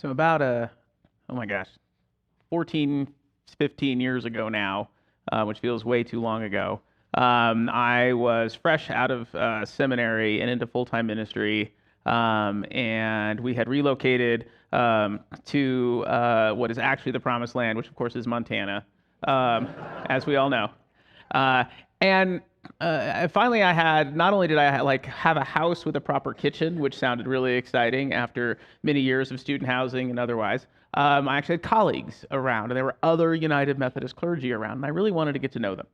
So about oh my gosh, 14, 15 years ago now, which feels way too long ago, I was fresh out of seminary and into full-time ministry, and we had relocated to what is actually the Promised Land, which of course is Montana, as we all know. Uh, and finally, I had not only did I have a house with a proper kitchen, which sounded really exciting after many years of student housing and otherwise. I actually had colleagues around, and there were other United Methodist clergy around, and I really wanted to get to know them.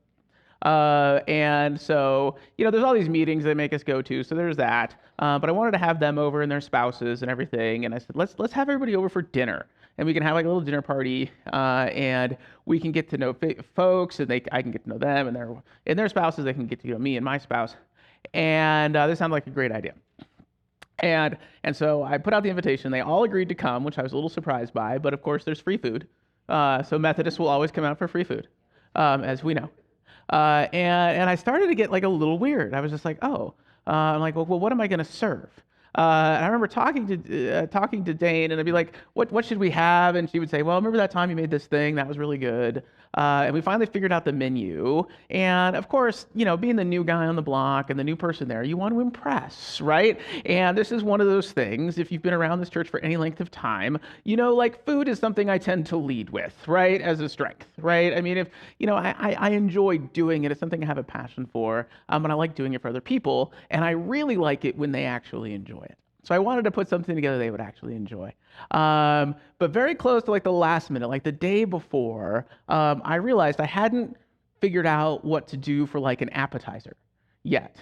And so, there's all these meetings they make us go to, so there's that. But I wanted to have them over and their spouses and everything, and I said, let's have everybody over for dinner, and we can have like a little dinner party, and we can get to know folks, and I can get to know them, and their spouses, they can get to know me and my spouse, and this sounded like a great idea. And so I put out the invitation. They all agreed to come, which I was a little surprised by, but of course there's free food, so Methodists will always come out for free food, as we know. And I started to get like a little weird. I was just like, I'm like, well, what am I going to serve? And I remember talking to Dane, and I'd be like, what should we have? And she would say, well, remember that time you made this thing? That was really good. And we finally figured out the menu. And of course, being the new guy on the block and the new person there, you want to impress, right? And this is one of those things, if you've been around this church for any length of time, like food is something I tend to lead with, right? As a strength, right? I mean, if, I enjoy doing it. It's something I have a passion for, and I like doing it for other people. And I really like it when they actually enjoy it. So I wanted to put something together they would actually enjoy. But very close to like the last minute, like the day before, I realized I hadn't figured out what to do for like an appetizer yet.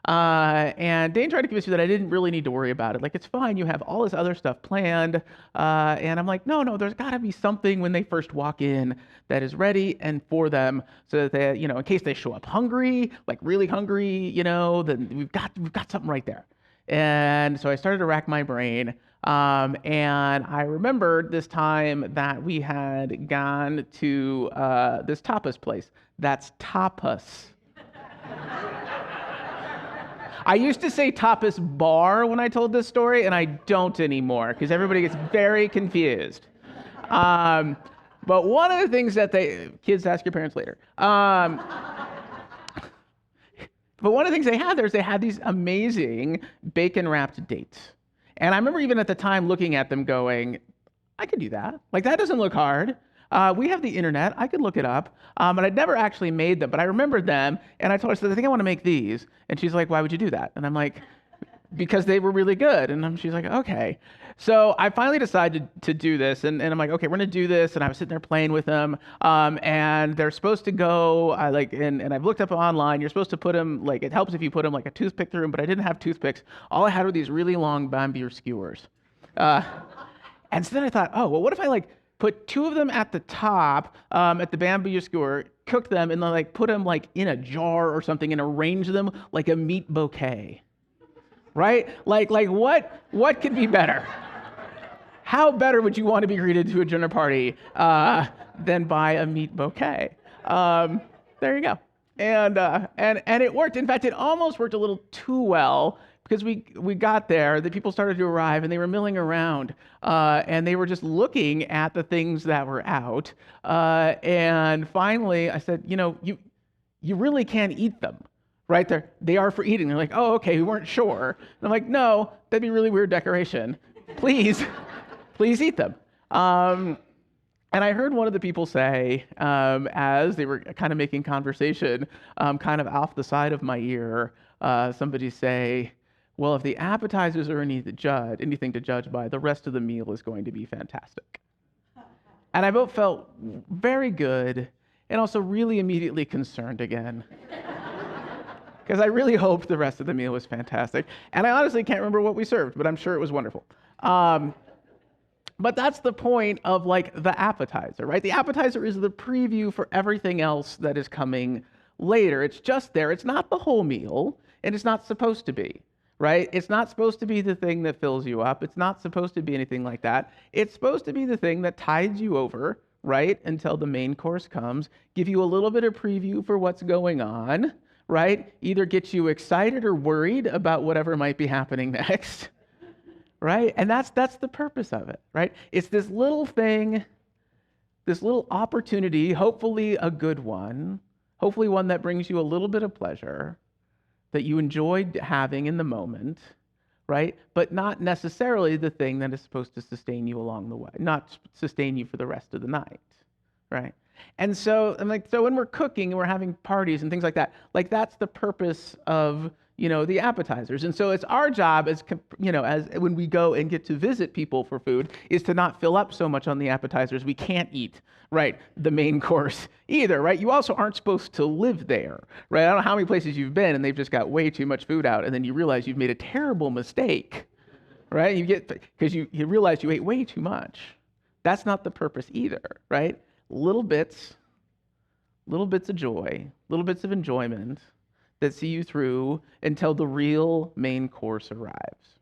And Dane tried to convince me that I didn't really need to worry about it. Like, it's fine, you have all this other stuff planned. And I'm like, no, there's got to be something when they first walk in that is ready and for them, so that they, in case they show up hungry, like really hungry, then we've got something right there. And so I started to rack my brain. And I remembered this time that we had gone to this tapas place. That's tapas. I used to say tapas bar when I told this story, and I don't anymore because everybody gets very confused. But one of the things that kids, ask your parents later. But one of the things they had there is they had these amazing bacon-wrapped dates. And I remember even at the time looking at them going, I could do that. Like, that doesn't look hard. We have the internet. I could look it up. And I'd never actually made them, but I remembered them. And I told her, I said, I think I want to make these. And she's like, why would you do that? And I'm like, because they were really good. And she's like, okay. So I finally decided to do this. And I'm like, okay, we're going to do this. And I was sitting there playing with them. And they're supposed to go, and I've looked up online, you're supposed to put them, like, it helps if you put them like a toothpick through them, but I didn't have toothpicks. All I had were these really long bamboo skewers. And so then I thought, well, what if I put two of them at the top, at the bamboo skewer, cook them, and then put them in a jar or something and arrange them like a meat bouquet. Right? Like what could be better? How better would you want to be greeted to a dinner party than by a meat bouquet? There you go. And it worked. In fact, it almost worked a little too well, because we got there, the people started to arrive, and they were milling around, and they were just looking at the things that were out. And finally, I said, you really can't eat them. Right there, they are for eating. They're like, oh, okay, we weren't sure. And I'm like, no, that'd be really weird decoration. Please eat them. And I heard one of the people say, as they were kind of making conversation, kind of off the side of my ear, somebody say, well, if the appetizers are anything to judge by, the rest of the meal is going to be fantastic. And I both felt very good and also really immediately concerned again. Because I really hoped the rest of the meal was fantastic. And I honestly can't remember what we served, but I'm sure it was wonderful. But that's the point of the appetizer, right? The appetizer is the preview for everything else that is coming later. It's just there. It's not the whole meal, and it's not supposed to be, right? It's not supposed to be the thing that fills you up. It's not supposed to be anything like that. It's supposed to be the thing that tides you over, right, until the main course comes, give you a little bit of preview for what's going on, right? Either get you excited or worried about whatever might be happening next, right? And that's the purpose of it, right? It's this little thing, this little opportunity, hopefully a good one, hopefully one that brings you a little bit of pleasure that you enjoyed having in the moment, right? But not necessarily the thing that is supposed to sustain you along the way, not sustain you for the rest of the night, right? And so, so when we're cooking and we're having parties and things like that's the purpose of, the appetizers. And so it's our job as when we go and get to visit people for food is to not fill up so much on the appetizers we can't eat, right, the main course either, right? You also aren't supposed to live there, right? I don't know how many places you've been and they've just got way too much food out and then you realize you've made a terrible mistake, right? Because you realize you ate way too much. That's not the purpose either, right? Little bits of joy, little bits of enjoyment that see you through until the real main course arrives.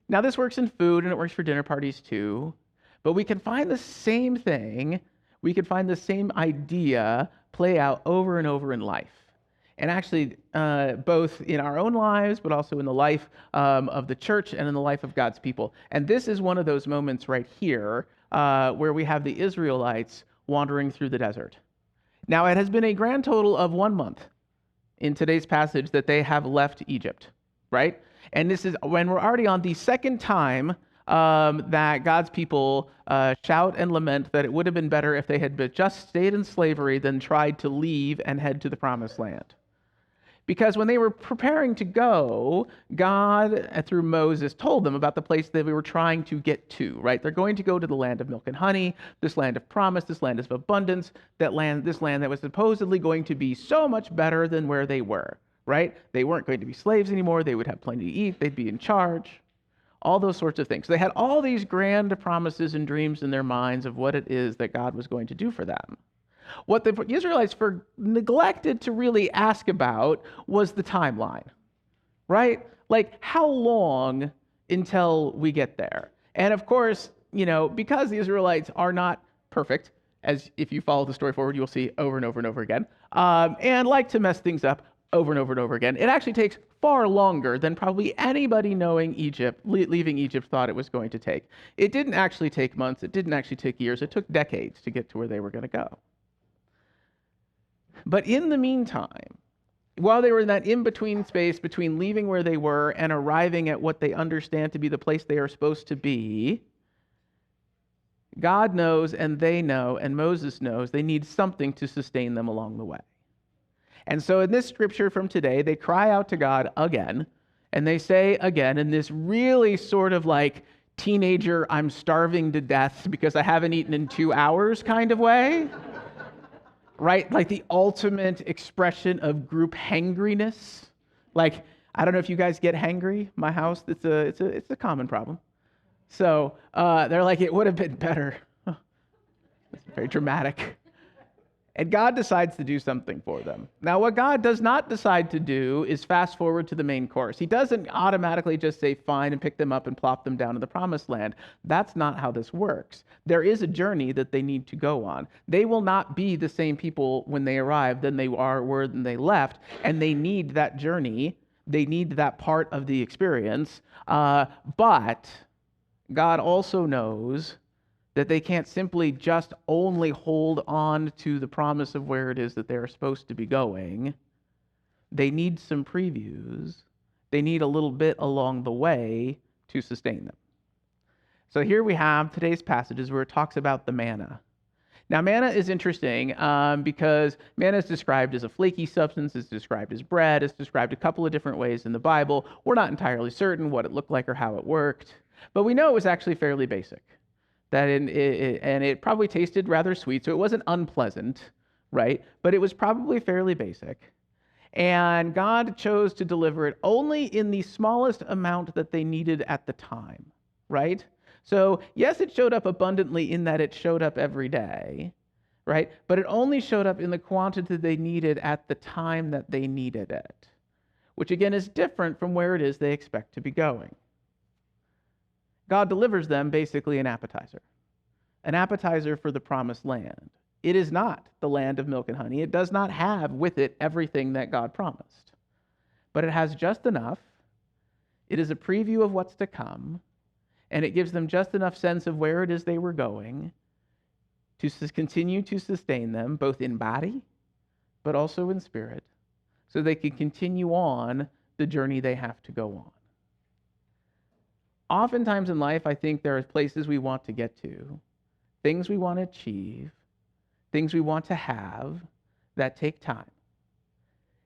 Now, this works in food and it works for dinner parties too, but we can find the same thing, we can find the same idea play out over and over in life. And actually, both in our own lives, but also in the life of the church and in the life of God's people. And this is one of those moments right here where we have the Israelites wandering through the desert. Now, it has been a grand total of 1 month in today's passage that they have left Egypt, right? And this is when we're already on the second time that God's people shout and lament that it would have been better if they had just stayed in slavery than tried to leave and head to the promised land. Because when they were preparing to go, God, through Moses, told them about the place that we were trying to get to, right? They're going to go to the land of milk and honey, this land of promise, this land of abundance, this land that was supposedly going to be so much better than where they were, right? They weren't going to be slaves anymore. They would have plenty to eat. They'd be in charge. All those sorts of things. They had all these grand promises and dreams in their minds of what it is that God was going to do for them. What the Israelites neglected to really ask about was the timeline, right? Like, how long until we get there? And of course, because the Israelites are not perfect, as if you follow the story forward, you'll see over and over and over again, and like to mess things up over and over and over again, it actually takes far longer than probably anybody knowing Egypt, leaving Egypt, thought it was going to take. It didn't actually take months. It didn't actually take years. It took decades to get to where they were going to go. But in the meantime, while they were in that in-between space between leaving where they were and arriving at what they understand to be the place they are supposed to be, God knows and they know and Moses knows they need something to sustain them along the way. And so in this scripture from today, they cry out to God again, and they say again in this really sort of like teenager, I'm starving to death because I haven't eaten in 2 hours kind of way. Right? Like the ultimate expression of group hangriness. Like, I don't know if you guys get hangry. My house, it's a common problem. So they're like, it would have been better. It's very dramatic. And God decides to do something for them. Now, what God does not decide to do is fast forward to the main course. He doesn't automatically just say, fine, and pick them up and plop them down in the promised land. That's not how this works. There is a journey that they need to go on. They will not be the same people when they arrive than they were when they left, and they need that journey. They need that part of the experience. But God also knows that they can't simply just only hold on to the promise of where it is that they're supposed to be going. They need some previews. They need a little bit along the way to sustain them. So here we have today's passages where it talks about the manna. Now, manna is interesting because manna is described as a flaky substance, it's described as bread, it's described a couple of different ways in the Bible. We're not entirely certain what it looked like or how it worked, but we know it was actually fairly basic. And it probably tasted rather sweet, so it wasn't unpleasant, right? But it was probably fairly basic. And God chose to deliver it only in the smallest amount that they needed at the time, right? So yes, it showed up abundantly in that it showed up every day, right? But it only showed up in the quantity they needed at the time that they needed it, which again is different from where it is they expect to be going. God delivers them basically an appetizer for the promised land. It is not the land of milk and honey. It does not have with it everything that God promised, but it has just enough It is a preview of what's to come, and it gives them just enough sense of where it is they were going to continue to sustain them, both in body, but also in spirit, so they can continue on the journey they have to go on. Oftentimes in life, I think there are places we want to get to, things we want to achieve, things we want to have that take time.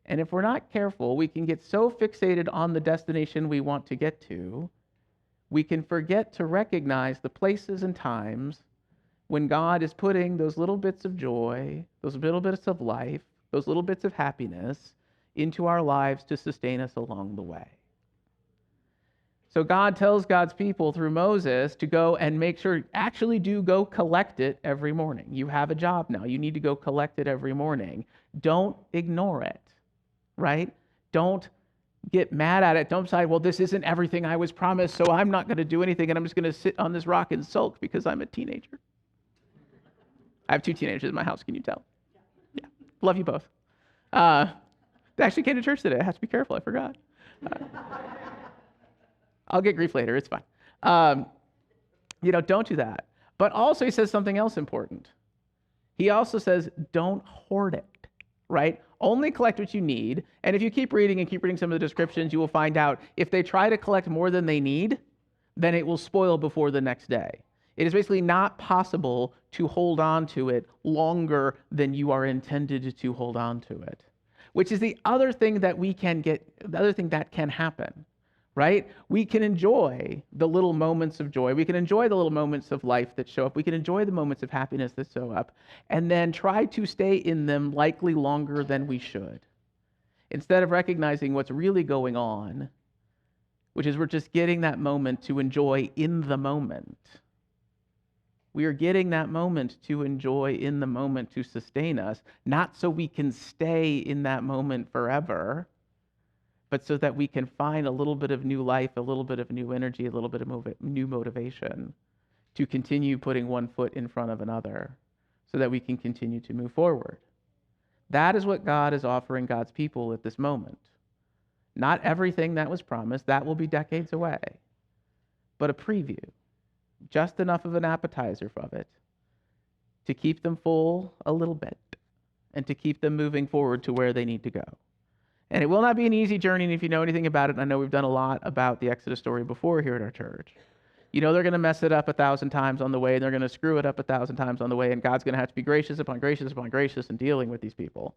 And if we're not careful, we can get so fixated on the destination we want to get to, we can forget to recognize the places and times when God is putting those little bits of joy, those little bits of life, those little bits of happiness into our lives to sustain us along the way. So God tells God's people through Moses to go and make sure, actually do go collect it every morning. You have a job now. You need to go collect it every morning. Don't ignore it, right? Don't get mad at it. Don't decide, well, this isn't everything I was promised, so I'm not going to do anything, and I'm just going to sit on this rock and sulk because I'm a teenager. I have 2 teenagers in my house. Can you tell? Yeah. Love you both. They actually came to church today. I have to be careful. I forgot. I'll get grief later. It's fine. Don't do that. But also he says something else important. He also says, don't hoard it, right? Only collect what you need. And if you keep reading some of the descriptions, you will find out if they try to collect more than they need, then it will spoil before the next day. It is basically not possible to hold on to it longer than you are intended to hold on to it, which is the other thing that can happen. Right? We can enjoy the little moments of joy. We can enjoy the little moments of life that show up. We can enjoy the moments of happiness that show up, and then try to stay in them likely longer than we should, instead of recognizing what's really going on, which is we're just getting that moment to enjoy in the moment. We are getting that moment to enjoy in the moment to sustain us, not so we can stay in that moment forever, but so that we can find a little bit of new life, a little bit of new energy, a little bit of new motivation to continue putting one foot in front of another so that we can continue to move forward. That is what God is offering God's people at this moment. Not everything that was promised, that will be decades away, but a preview, just enough of an appetizer of it to keep them full a little bit and to keep them moving forward to where they need to go. And it will not be an easy journey, and if you know anything about it, I know we've done a lot about the Exodus story before here at our church. You know they're going to mess it up 1,000 times on the way, and they're going to screw it up 1,000 times on the way, and God's going to have to be gracious upon gracious upon gracious in dealing with these people.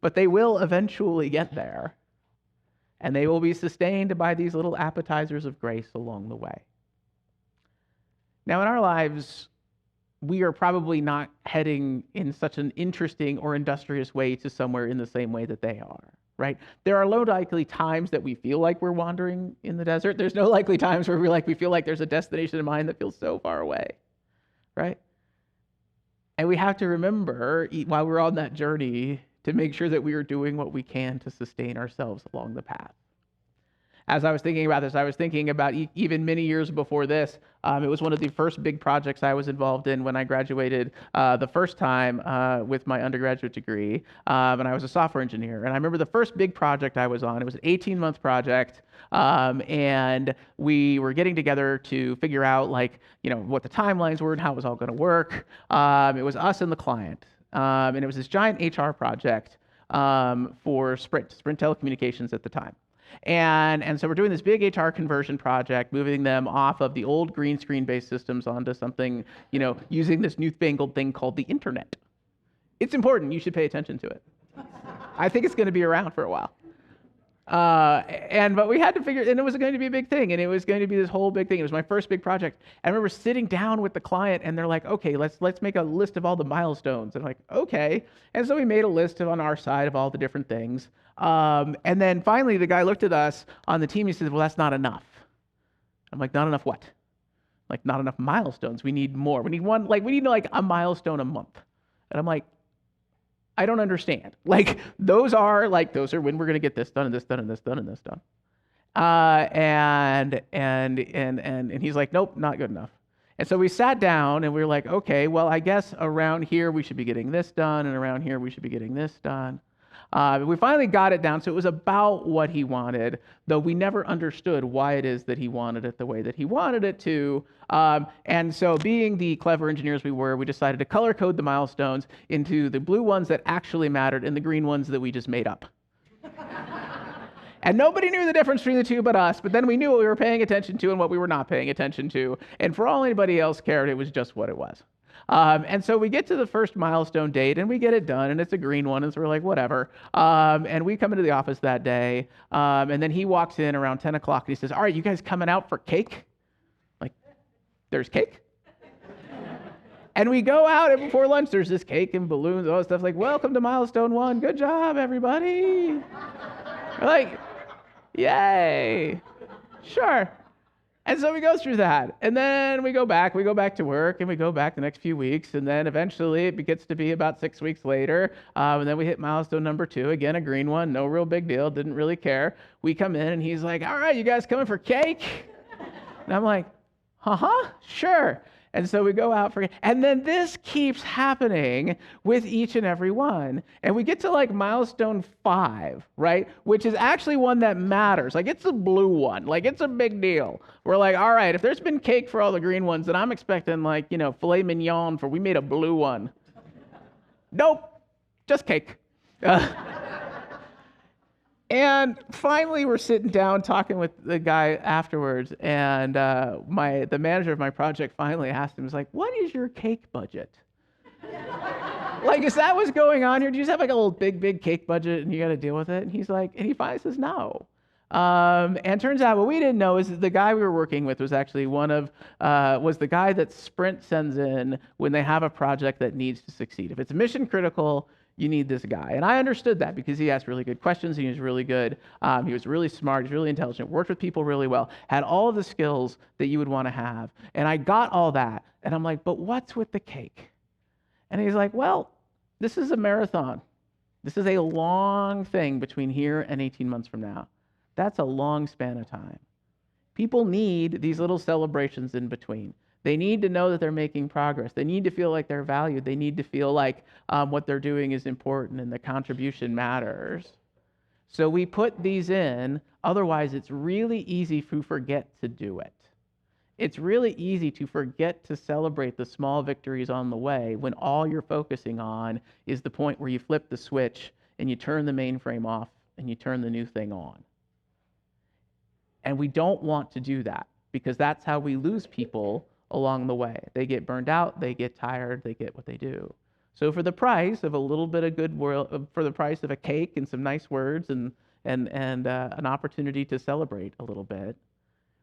But they will eventually get there, and they will be sustained by these little appetizers of grace along the way. Now, in our lives, we are probably not heading in such an interesting or industrious way to somewhere in the same way that they are, right? There are low likely times that we feel like we're wandering in the desert. There's no likely times where we feel like there's a destination in mind that feels so far away, right? And we have to remember, while we're on that journey, to make sure that we are doing what we can to sustain ourselves along the path. As I was thinking about this, I was thinking about even many years before this. It was one of the first big projects I was involved in when I graduated the first time with my undergraduate degree, and I was a software engineer. And I remember the first big project I was on. It was an 18-month project, and we were getting together to figure out what the timelines were and how it was all going to work. It was us and the client, and it was this giant HR project for Sprint Telecommunications at the time. And so we're doing this big HR conversion project, moving them off of the old green screen-based systems onto something, using this newfangled thing called the internet. It's important. You should pay attention to it. I think it's going to be around for a while. But we had to figure, and it was going to be a big thing, and it was going to be this whole big thing. It was my first big project. I remember sitting down with the client, and they're like, okay, let's make a list of all the milestones. And I'm like, okay. And so we made a list on our side of all the different things. And then finally, the guy looked at us on the team, and he said, well, that's not enough. I'm like, not enough what? Like, not enough milestones. We need more. We need a milestone a month. And I'm like, I don't understand. Those are when we're going to get this done and this done and this done and this done. And he's like, nope, not good enough. And so we sat down and we were like, okay, well, I guess around here we should be getting this done, and around here we should be getting this done. We finally got it down, so it was about what he wanted, though we never understood why it is that he wanted it the way that he wanted it to. And so being the clever engineers we were, we decided to color code the milestones into the blue ones that actually mattered and the green ones that we just made up. And nobody knew the difference between the two but us, but then we knew what we were paying attention to and what we were not paying attention to. And for all anybody else cared, it was just what it was. And so we get to the first milestone date and we get it done, and it's a green one, and so we're like, whatever. And we come into the office that day, and then he walks in around 10 o'clock and he says, all right, you guys coming out for cake? Like, there's cake? And we go out, and before lunch, there's this cake and balloons, all this stuff, like, welcome to milestone 1. Good job, everybody. We're like, yay, sure. And so we go through that, and then we go back to work, and we go back the next few weeks, and then eventually it gets to be about 6 weeks later, and then we hit milestone number 2, again, a green one, no real big deal, didn't really care. We come in, and he's like, all right, you guys coming for cake? And I'm like, sure. And so we go out for, and then this keeps happening with each and every one. And we get to like milestone 5, right? Which is actually one that matters. Like, it's a blue one. Like, it's a big deal. We're like, all right, if there's been cake for all the green ones, then I'm expecting like, filet mignon we made a blue one. Nope, just cake. And finally, we're sitting down talking with the guy afterwards, and the manager of my project finally asked him, "Was like, what is your cake budget? Like, is that what's going on here? Do you just have like a little big cake budget, and you got to deal with it?" And he's like, and he finally says no. And turns out what we didn't know is that the guy we were working with was actually was the guy that Sprint sends in when they have a project that needs to succeed. If it's mission critical, you need this guy. And I understood that because he asked really good questions. He was really good. He was really smart. He was really intelligent, worked with people really well, had all of the skills that you would want to have. And I got all that. And I'm like, but what's with the cake? And he's like, well, this is a marathon. This is a long thing between here and 18 months from now. That's a long span of time. People need these little celebrations in between. They need to know that they're making progress. They need to feel like they're valued. They need to feel like what they're doing is important and the contribution matters. So we put these in. Otherwise, it's really easy to forget to do it. It's really easy to forget to celebrate the small victories on the way when all you're focusing on is the point where you flip the switch and you turn the mainframe off and you turn the new thing on. And we don't want to do that because that's how we lose people along the way. They get burned out, they get tired, they get what they do. So for the price of a little bit of goodwill, for the price of a cake and some nice words and an opportunity to celebrate a little bit,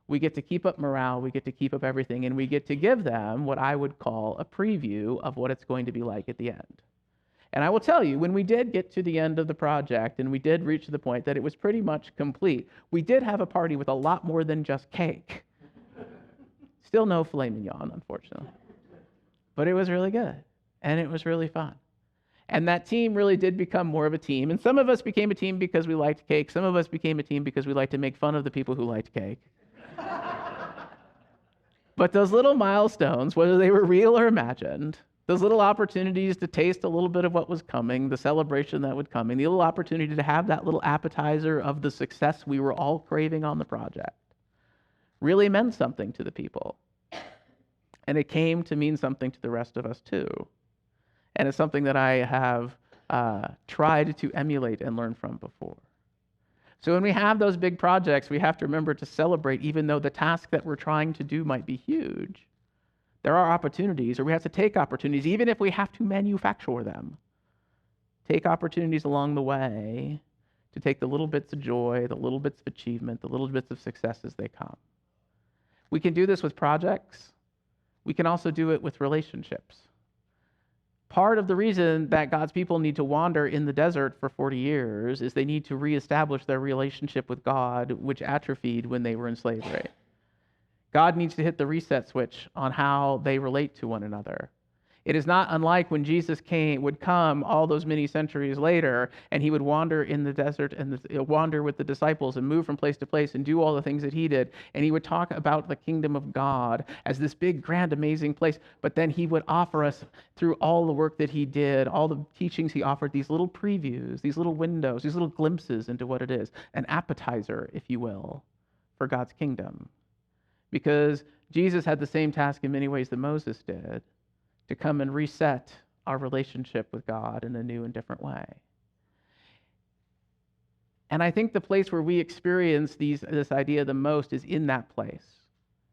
we get to keep up morale, we get to keep up everything, and we get to give them what I would call a preview of what it's going to be like at the end. And I will tell you, when we did get to the end of the project and we did reach the point that it was pretty much complete, we did have a party with a lot more than just cake. Still no filet mignon, unfortunately. But it was really good, and it was really fun. And that team really did become more of a team. And some of us became a team because we liked cake. Some of us became a team because we liked to make fun of the people who liked cake. But those little milestones, whether they were real or imagined, those little opportunities to taste a little bit of what was coming, the celebration that would come, the little opportunity to have that little appetizer of the success we were all craving on the project, really meant something to the people. And it came to mean something to the rest of us too. And it's something that I have tried to emulate and learn from before. So when we have those big projects, we have to remember to celebrate even though the task that we're trying to do might be huge. There are opportunities, or we have to take opportunities, even if we have to manufacture them. Take opportunities along the way to take the little bits of joy, the little bits of achievement, the little bits of success as they come. We can do this with projects. We can also do it with relationships. Part of the reason that God's people need to wander in the desert for 40 years is they need to reestablish their relationship with God, which atrophied when they were in slavery. God needs to hit the reset switch on how they relate to one another. It is not unlike when Jesus would come all those many centuries later, and he would wander in the desert and wander with the disciples and move from place to place and do all the things that he did. And he would talk about the kingdom of God as this big, grand, amazing place. But then he would offer us, through all the work that he did, all the teachings he offered, these little previews, these little windows, these little glimpses into what it is, an appetizer, if you will, for God's kingdom. Because Jesus had the same task in many ways that Moses did, to come and reset our relationship with God in a new and different way. And I think the place where we experience this idea the most is in that place,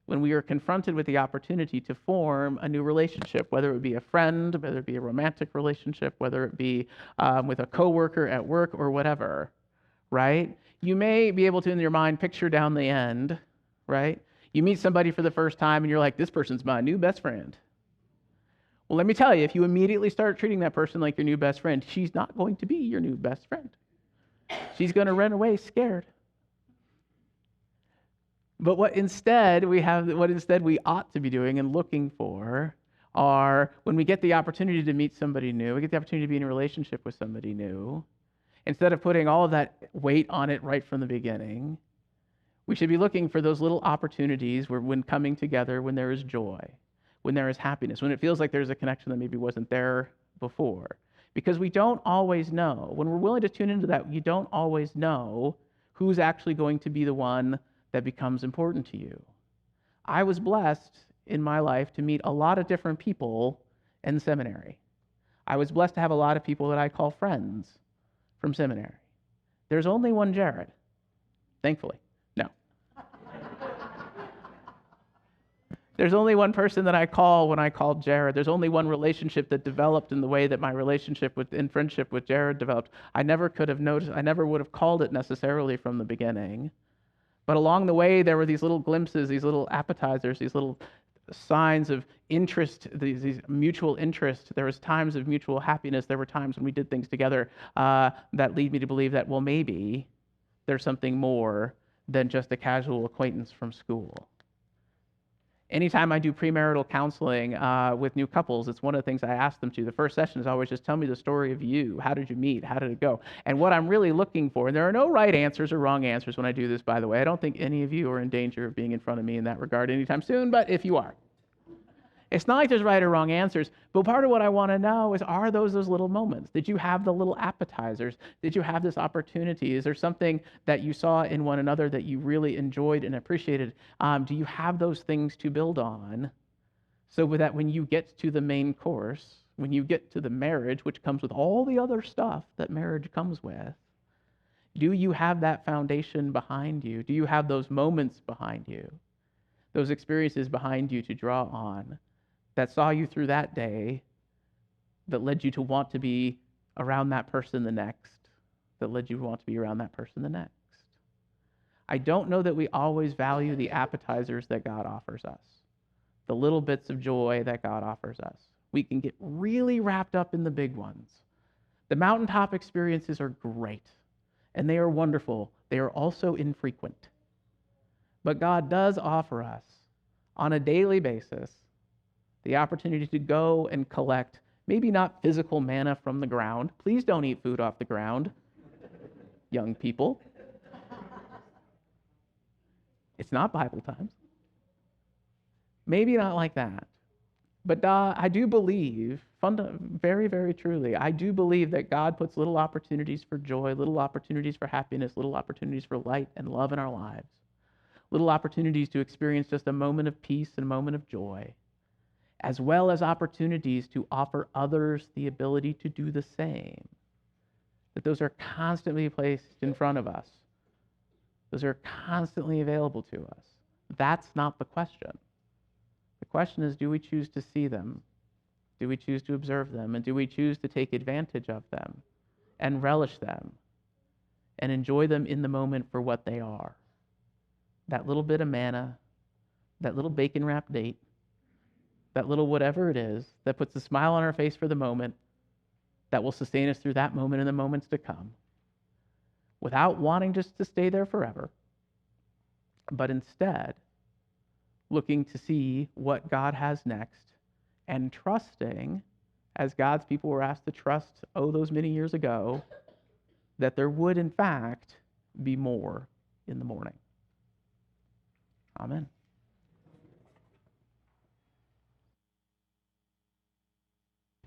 when we are confronted with the opportunity to form a new relationship, whether it be a friend, whether it be a romantic relationship, whether it be with a coworker at work or whatever, right? You may be able to, in your mind, picture down the end, right? You meet somebody for the first time and you're like, this person's my new best friend. Well, let me tell you, if you immediately start treating that person like your new best friend, she's not going to be your new best friend. She's going to run away scared. But what instead we ought to be doing and looking for are, when we get the opportunity to meet somebody new, we get the opportunity to be in a relationship with somebody new, instead of putting all of that weight on it right from the beginning, we should be looking for those little opportunities where, when coming together, when there is joy, when there is happiness, when it feels like there's a connection that maybe wasn't there before. Because we don't always know. When we're willing to tune into that, you don't always know who's actually going to be the one that becomes important to you. I was blessed in my life to meet a lot of different people in seminary. I was blessed to have a lot of people that I call friends from seminary. There's only one Jared, thankfully. No. There's only one person that I call when I call Jared. There's only one relationship that developed in the way that my relationship in friendship with Jared developed. I never would have called it necessarily from the beginning. But along the way, there were these little glimpses, these little appetizers, these little signs of interest, these mutual interest. There was times of mutual happiness. There were times when we did things together that lead me to believe that, well, maybe there's something more than just a casual acquaintance from school. Anytime I do premarital counseling with new couples, it's one of the things I ask them to. The first session is always just tell me the story of you. How did you meet? How did it go? And what I'm really looking for, and there are no right answers or wrong answers when I do this, by the way. I don't think any of you are in danger of being in front of me in that regard anytime soon, but if you are. It's not like there's right or wrong answers, but part of what I want to know is, are those little moments? Did you have the little appetizers? Did you have this opportunity? Is there something that you saw in one another that you really enjoyed and appreciated? Do you have those things to build on so that when you get to the main course, when you get to the marriage, which comes with all the other stuff that marriage comes with, do you have that foundation behind you? Do you have those moments behind you, those experiences behind you to draw on, that saw you through that day, that led you to want to be around that person the next, that led you to want to be around that person the next? I don't know that we always value the appetizers that God offers us, the little bits of joy that God offers us. We can get really wrapped up in the big ones. The mountaintop experiences are great, and they are wonderful. They are also infrequent. But God does offer us, on a daily basis, the opportunity to go and collect, maybe not physical manna from the ground. Please don't eat food off the ground, young people. It's not Bible times. Maybe not like that. But I do believe, very, very truly, I do believe that God puts little opportunities for joy, little opportunities for happiness, little opportunities for light and love in our lives, little opportunities to experience just a moment of peace and a moment of joy, as well as opportunities to offer others the ability to do the same. That those are constantly placed in front of us. Those are constantly available to us. That's not the question. The question is, do we choose to see them? Do we choose to observe them? And do we choose to take advantage of them and relish them and enjoy them in the moment for what they are? That little bit of manna, that little bacon-wrapped date, that little whatever it is that puts a smile on our face for the moment, that will sustain us through that moment and the moments to come, without wanting just to stay there forever, but instead looking to see what God has next and trusting, as God's people were asked to trust, those many years ago, that there would, in fact, be more in the morning. Amen.